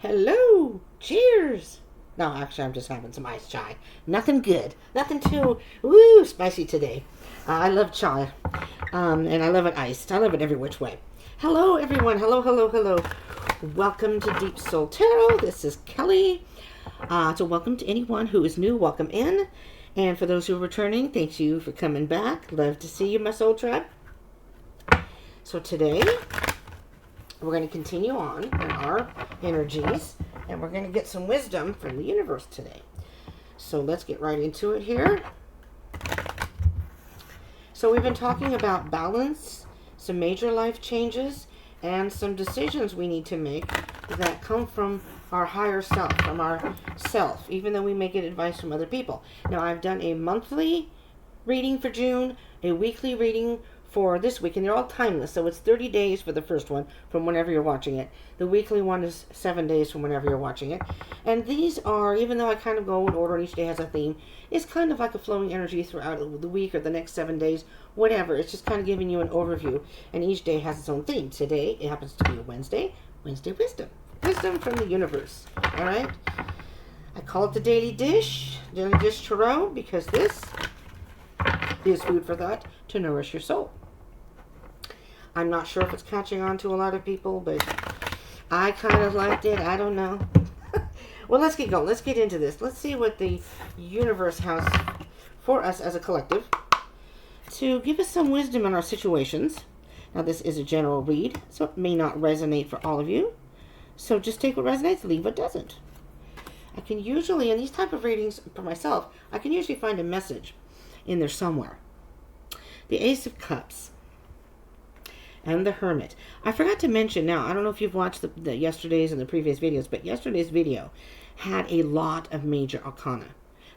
Hello, cheers. No, actually, I'm just having some iced chai. Nothing good. Nothing too, spicy today. I love chai, and I love it iced. I love it every which way. Hello, everyone. Hello, hello, hello. Welcome to Deep Soul Tarot. This is Kelly. So welcome to anyone who is new. Welcome in. And for those who are returning, thank you for coming back. Love to see you, my soul tribe. So today, we're going to continue on in our energies, and we're going to get some wisdom from the universe today. So let's get right into it here. So we've been talking about balance, some major life changes, and some decisions we need to make that come from our higher self, from our self, even though we may get advice from other people. Now, I've done a monthly reading for June, a weekly reading for this week, and they're all timeless. So it's 30 days for the first one from whenever you're watching it. The weekly one is 7 days from whenever you're watching it. And these are, even though I kind of go in order and each day has a theme, it's kind of like a flowing energy throughout the week or the next 7 days, whatever. It's just kind of giving you an overview, and each day has its own theme. Today, it happens to be a Wednesday wisdom. Wisdom from the universe. All right? I call it the Daily Dish Tarot, because this is food for thought to nourish your soul. I'm not sure if it's catching on to a lot of people, but I kind of liked it. I don't know. Well, let's get going. Let's get into this. Let's see what the universe has for us as a collective to give us some wisdom in our situations. Now, this is a general read, so it may not resonate for all of you. So just take what resonates, leave what doesn't. I can usually, in these type of readings for myself, I can usually find a message in there somewhere. The Ace of Cups and the Hermit. I forgot to mention, now, I don't know if you've watched the yesterday's and the previous videos, but yesterday's video had a lot of major arcana.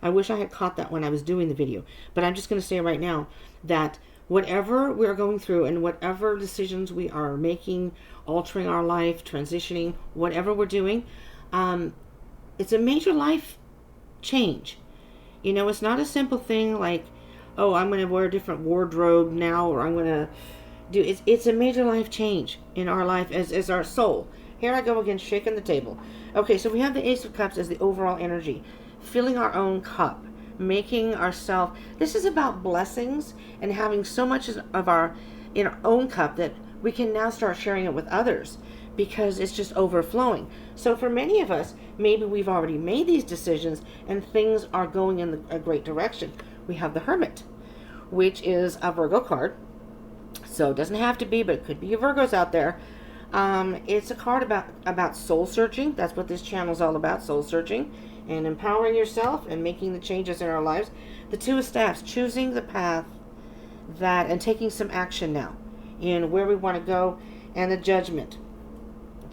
I wish I had caught that when I was doing the video, but I'm just going to say right now that whatever we're going through and whatever decisions we are making, altering our life, transitioning, whatever we're doing, it's a major life change. You know, it's not a simple thing like, oh, I'm going to wear a different wardrobe now, or I'm going to do, it's a major life change in our life as our soul. Here I go again, shaking the table. Okay, so we have the Ace of Cups as the overall energy, filling our own cup, making ourselves, this is about blessings and having so much of our in our own cup that we can now start sharing it with others because it's just overflowing. So for many of us, maybe we've already made these decisions and things are going in a great direction. We have the Hermit, which is a Virgo card. So it doesn't have to be, but it could be your Virgos out there. It's a card about soul searching. That's what this channel is all about, soul searching and empowering yourself and making the changes in our lives. The Two of Staffs, choosing the path that and taking some action now in where we want to go. And the Judgment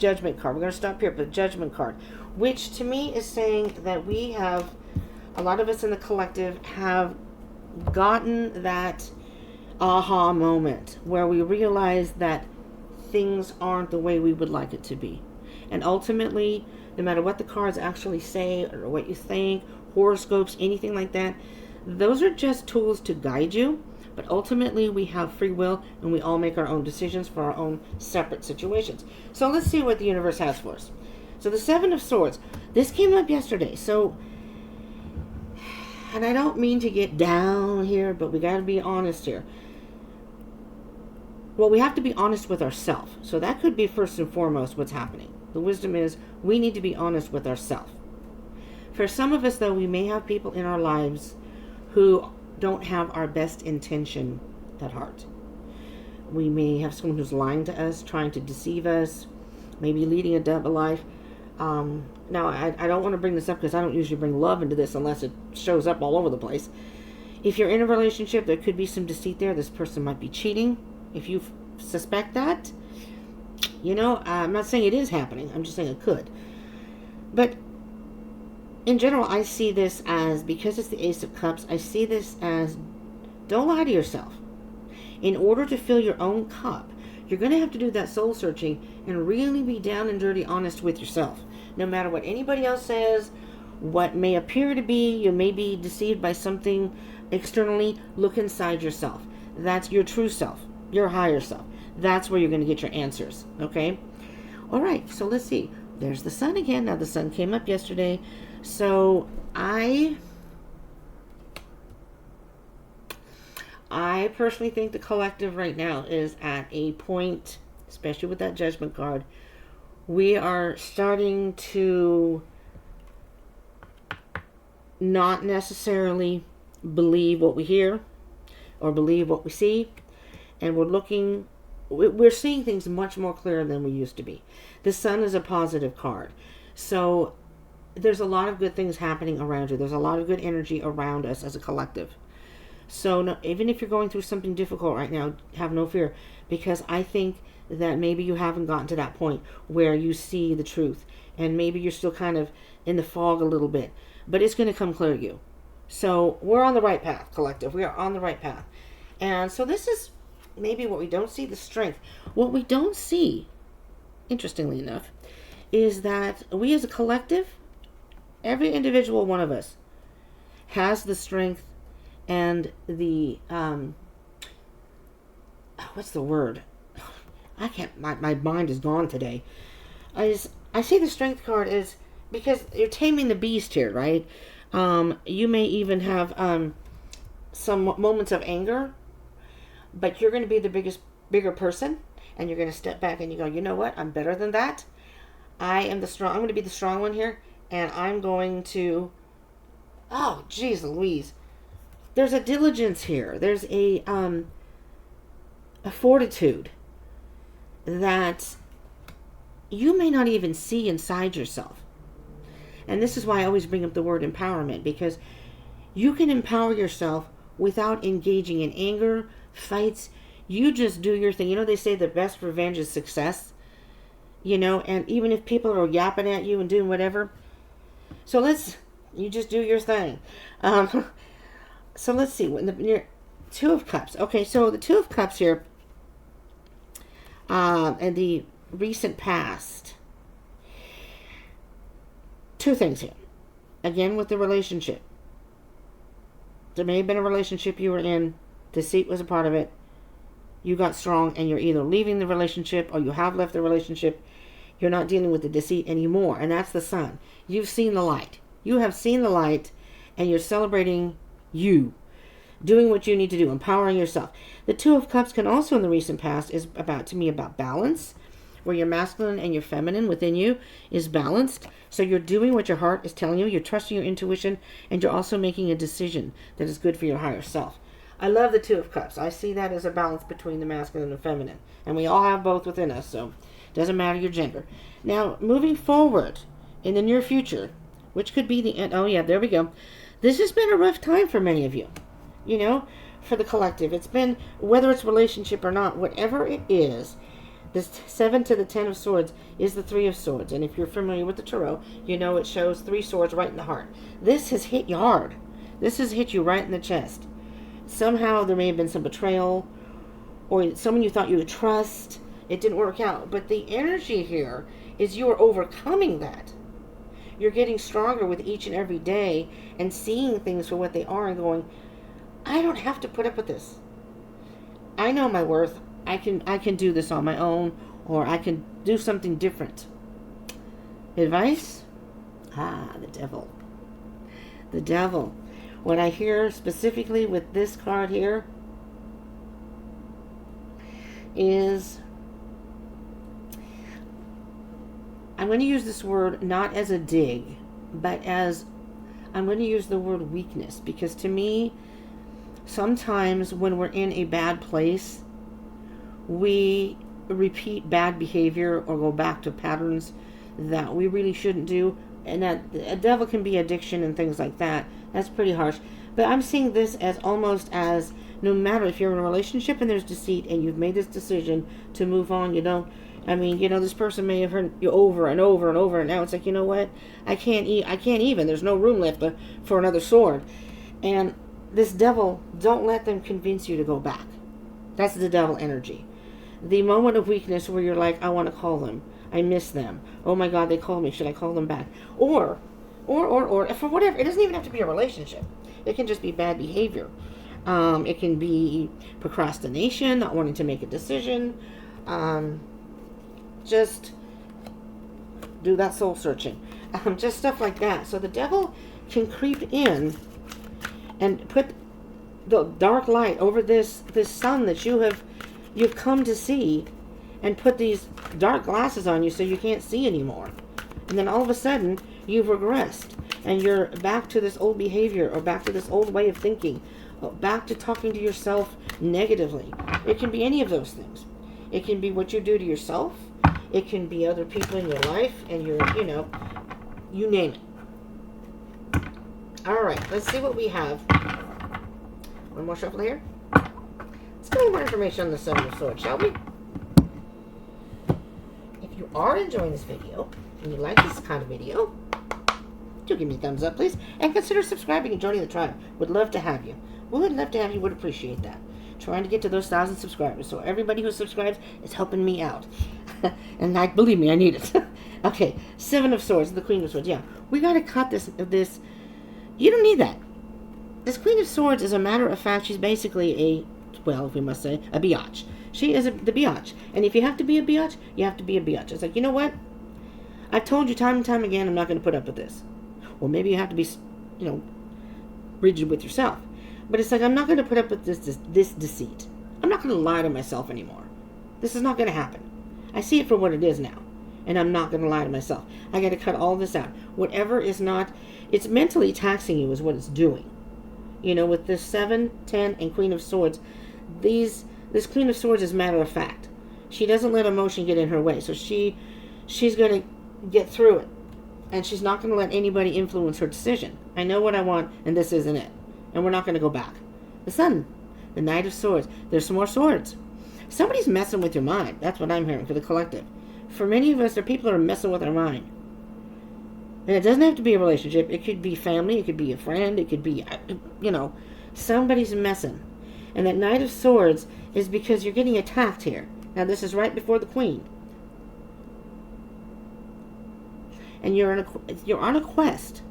card. We're going to stop here, but the Judgment card, which to me is saying that we have, a lot of us in the collective have gotten that aha moment where we realize that things aren't the way we would like it to be. And ultimately, no matter what the cards actually say or what you think, horoscopes, anything like that, those are just tools to guide you. But ultimately, we have free will and we all make our own decisions for our own separate situations. So let's see what the universe has for us. So the Seven of Swords, this came up yesterday. So, and I don't mean to get down here, but we got to be honest here. Well, we have to be honest with ourselves. So that could be first and foremost what's happening. The wisdom is we need to be honest with ourselves. For some of us, though, we may have people in our lives who don't have our best intention at heart. We may have someone who's lying to us, trying to deceive us, maybe leading a double life. Now, I don't want to bring this up because I don't usually bring love into this unless it shows up all over the place. If you're in a relationship, there could be some deceit there. This person might be cheating. If you suspect that, you know, I'm not saying it is happening. I'm just saying it could. But in general, I see this as, because it's the Ace of Cups, I see this as, don't lie to yourself. In order to fill your own cup, you're going to have to do that soul searching and really be down and dirty honest with yourself. No matter what anybody else says, what may appear to be, you may be deceived by something externally, look inside yourself. That's your true self, your higher self. That's where you're going to get your answers, okay? All right, so let's see. There's the sun again. Now the sun came up yesterday. So I personally think the collective right now is at a point, especially with that judgment card, we are starting to not necessarily believe what we hear or believe what we see, and we're seeing things much more clear than we used to be. The sun is a positive card, so there's a lot of good things happening around you. There's a lot of good energy around us as a collective. So no, even if you're going through something difficult right now, have no fear, because I think that maybe you haven't gotten to that point where you see the truth, and maybe you're still kind of in the fog a little bit, but it's going to come clear to you. So we're on the right path, collective. We are on the right path. And so this is maybe what we don't see, the strength. What we don't see, interestingly enough, is that we as a collective, every individual one of us has the strength and the what's the word? I can't. My mind is gone today. I see the strength card is because you're taming the beast here, right? You may even have some moments of anger, but you're going to be the bigger person, and you're going to step back and you go, you know what? I'm better than that. I'm going to be the strong one here, and I'm going to. Oh, geez, Louise. There's a diligence here. There's a fortitude that you may not even see inside yourself. And this is why I always bring up the word empowerment, because you can empower yourself without engaging in anger, fights. You just do your thing. You know, they say the best revenge is success. You know, and even if people are yapping at you and doing whatever. So you just do your thing. So let's see. When Two of Cups. Okay, so the Two of Cups here, and the recent past. Two things here. Again, with the relationship. There may have been a relationship you were in. Deceit was a part of it. You got strong and you're either leaving the relationship or you have left the relationship. You're not dealing with the deceit anymore. And that's the sun. You've seen the light. You have seen the light and you're celebrating you. Doing what you need to do. Empowering yourself. The Two of Cups can also in the recent past is to me about balance. Where your masculine and your feminine within you is balanced. So you're doing what your heart is telling you. You're trusting your intuition. And you're also making a decision that is good for your higher self. I love the Two of Cups. I see that as a balance between the masculine and the feminine. And we all have both within us. So it doesn't matter your gender. Now, moving forward in the near future, which could be the end. Oh, yeah, there we go. This has been a rough time for many of you. You know, for the collective. It's been, whether it's relationship or not, whatever it is, this 7 to the 10 of Swords is the 3 of Swords. And if you're familiar with the Tarot, you know it shows 3 swords right in the heart. This has hit you hard. This has hit you right in the chest. Somehow there may have been some betrayal, or someone you thought you would trust. It didn't work out. But the energy here is you are overcoming that. You're getting stronger with each and every day and seeing things for what they are and going, I don't have to put up with this. I know my worth. I can do this on my own, or I can do something different. Advice? The devil. The devil. What I hear specifically with this card here is, I'm going to use this word not as a dig, but as, I'm going to use the word weakness, because to me, sometimes when we're in a bad place, we repeat bad behavior or go back to patterns that we really shouldn't do. And that a devil can be addiction and things like that. That's pretty harsh. But I'm seeing this as almost as, no matter if you're in a relationship and there's deceit and you've made this decision to move on, this person may have hurt you over and over and over, and now it's like, you know what? I can't even. There's no room left for another sword. And this devil, don't let them convince you to go back. That's the devil energy. The moment of weakness where you're like, I want to call them. I miss them. Oh my God, they called me. Should I call them back? Or, for whatever. It doesn't even have to be a relationship. It can just be bad behavior. It can be procrastination, not wanting to make a decision. Just do that soul searching. Just stuff like that. So the devil can creep in and put the dark light over this sun that you've come to see, and put these dark glasses on you so you can't see anymore. And then all of a sudden, you've regressed, and you're back to this old behavior, or back to this old way of thinking, or back to talking to yourself negatively. It can be any of those things. It can be what you do to yourself. It can be other people in your life, and you name it. All right, let's see what we have. One more shuffle here. Let's get more information on the Seven of Swords, shall we? If you are enjoying this video, and you like this kind of video, do give me a thumbs up, please. And consider subscribing and joining the tribe. Would love to have you. Would love to have you. Would appreciate that. Trying to get to those 1,000 subscribers. So everybody who subscribes is helping me out. And believe me, I need it. Okay, Seven of Swords, the Queen of Swords. Yeah, we got to cut this. You don't need that. This Queen of Swords, as a matter of fact, she's basically if we must say, a biatch. She is the biatch. And if you have to be a biatch, you have to be a biatch. It's like, you know what? I've told you time and time again, I'm not going to put up with this. Well, maybe you have to be, rigid with yourself. But it's like, I'm not going to put up with this deceit. I'm not going to lie to myself anymore. This is not going to happen. I see it for what it is now. And I'm not going to lie to myself. I got to cut all this out. Whatever is not, it's mentally taxing you is what it's doing. With this 7, 10, and Queen of Swords, this Queen of Swords is matter of fact. She doesn't let emotion get in her way. So she's going to get through it. And she's not going to let anybody influence her decision. I know what I want, and this isn't it. And we're not going to go back. The Sun, the Knight of Swords. There's some more swords. Somebody's messing with your mind. That's what I'm hearing for the collective. For many of us, there are people that are messing with our mind. And it doesn't have to be a relationship. It could be family. It could be a friend. It could be, somebody's messing. And that Knight of Swords is because you're getting attacked here. Now, this is right before the Queen. And you're on a quest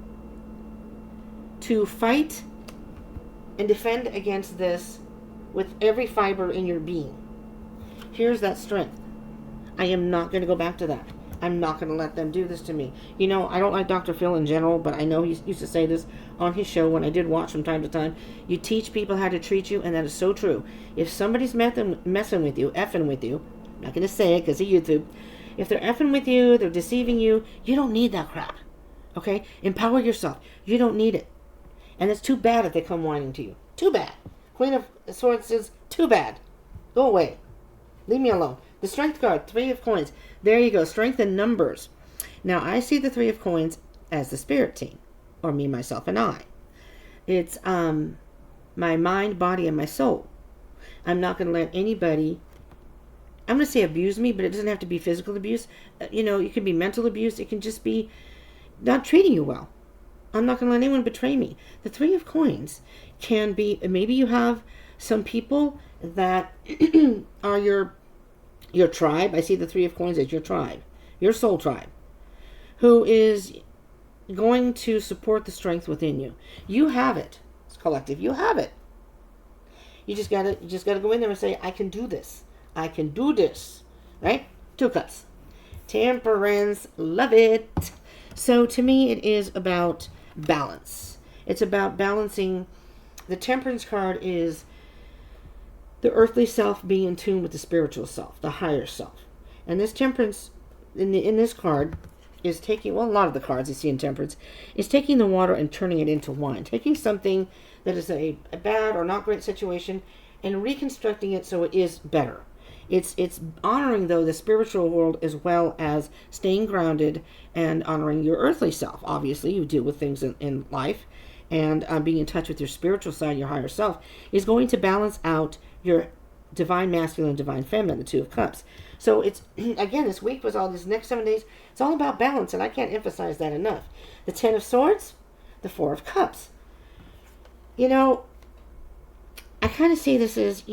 to fight and defend against this with every fiber in your being. Here's that strength. I am not going to go back to that. I'm not going to let them do this to me. I don't like Dr. Phil in general, but I know he used to say this on his show when I did watch from time to time. You teach people how to treat you, and that is so true. If somebody's messing with you, effing with you, I'm not going to say it because of YouTube. If they're effing with you, they're deceiving you, you don't need that crap. Okay? Empower yourself. You don't need it. And it's too bad if they come whining to you. Too bad. Queen of Swords says, too bad. Go away. Leave me alone. The Strength card, 3 of Coins. There you go. Strength in numbers. Now, I see the 3 of Coins as the spirit team. Or me, myself, and I. It's my mind, body, and my soul. I'm not going to let anybody, I'm going to say abuse me, but it doesn't have to be physical abuse. It can be mental abuse. It can just be not treating you well. I'm not going to let anyone betray me. The 3 of Coins can be, maybe you have some people that are your tribe. I see the 3 of Coins as your tribe, your soul tribe, who is going to support the strength within you. You have it. It's collective. You have it. You just gotta go in there and say, I can do this. I can do this. Right? 2 cups. Temperance. Love it. So to me, it is about balance. It's about balancing. The Temperance card is the earthly self being in tune with the spiritual self, the higher self. And this Temperance, in this card, is taking, a lot of the cards you see in Temperance, is taking the water and turning it into wine. Taking something that is a bad or not great situation and reconstructing it so it is better. It's honoring, though, the spiritual world as well as staying grounded and honoring your earthly self. Obviously, you deal with things in life, and being in touch with your spiritual side, your higher self, is going to balance out your divine masculine and divine feminine, the 2 of Cups. So it's, again, this week was all these next 7 days, it's all about balance, and I can't emphasize that enough. The 10 of Swords, the 4 of Cups. I kind of see this as,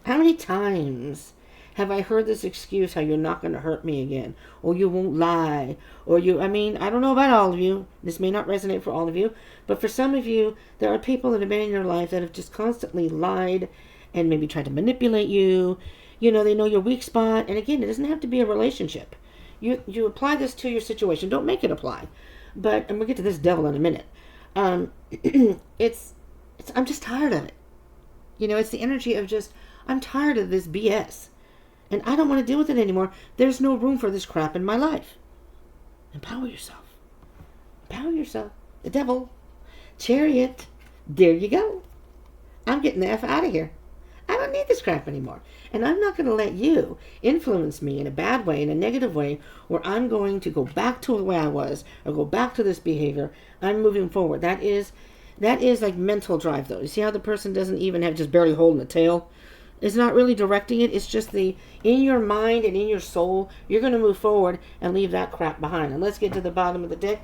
how many times have I heard this excuse, how you're not going to hurt me again, or you won't lie, or I don't know about all of you. This may not resonate for all of you, but for some of you, there are people that have been in your life that have just constantly lied and maybe tried to manipulate you. They know your weak spot. And again, it doesn't have to be a relationship. You apply this to your situation. Don't make it apply. But, and we'll get to this devil in a minute. It's I'm just tired of it. It's the energy of just, I'm tired of this BS. And I don't want to deal with it anymore. There's no room for this crap in my life. Empower yourself. Empower yourself. The devil. Chariot. There you go. I'm getting the F out of here. I don't need this crap anymore. And I'm not going to let you influence me in a bad way, in a negative way, where I'm going to go back to the way I was or go back to this behavior. I'm moving forward. That is like mental drive, though. You see how the person doesn't even have, just barely holding the tail? It's not really directing it. It's just in your mind and in your soul, you're going to move forward and leave that crap behind. And let's get to the bottom of the deck.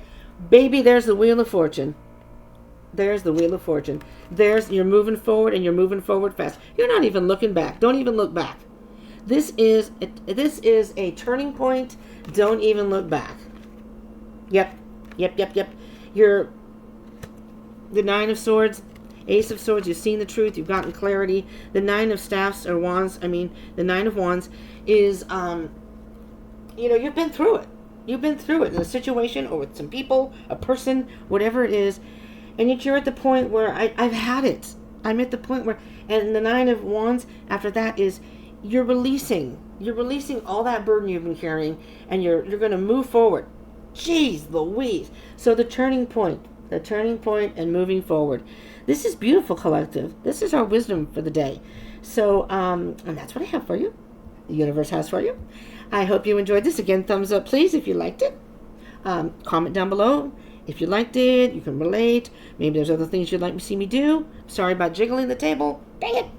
Baby, there's the Wheel of Fortune. There's the Wheel of Fortune. You're moving forward, and you're moving forward fast. You're not even looking back. Don't even look back. This is a turning point. Don't even look back. Yep. You're the Nine of Swords, Ace of Swords. You've seen the truth. You've gotten clarity. The Nine of Staffs or Wands. The Nine of Wands is, you've been through it. You've been through it in a situation or with some people, a person, whatever it is. And yet you're at the point where I've had it. I'm at the point where, and the Nine of Wands after that is, you're releasing all that burden you've been carrying, and you're going to move forward. Jeez Louise. So the turning point and moving forward. This is beautiful, collective. This is our wisdom for the day. So, and that's what I have for you. The universe has for you. I hope you enjoyed this. Again, thumbs up, please, if you liked it. Comment down below. If you liked it, you can relate. Maybe there's other things you'd like to see me do. Sorry about jiggling the table. Dang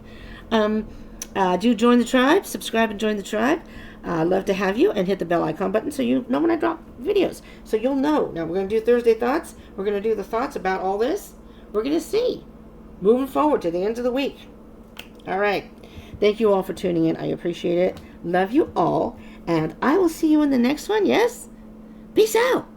it. Do join the tribe. Subscribe and join the tribe. Love to have you. And hit the bell icon button so you know when I drop videos. So you'll know. Now, we're going to do Thursday Thoughts. We're going to do the thoughts about all this. We're going to see. Moving forward to the end of the week. All right. Thank you all for tuning in. I appreciate it. Love you all. And I will see you in the next one. Yes? Peace out.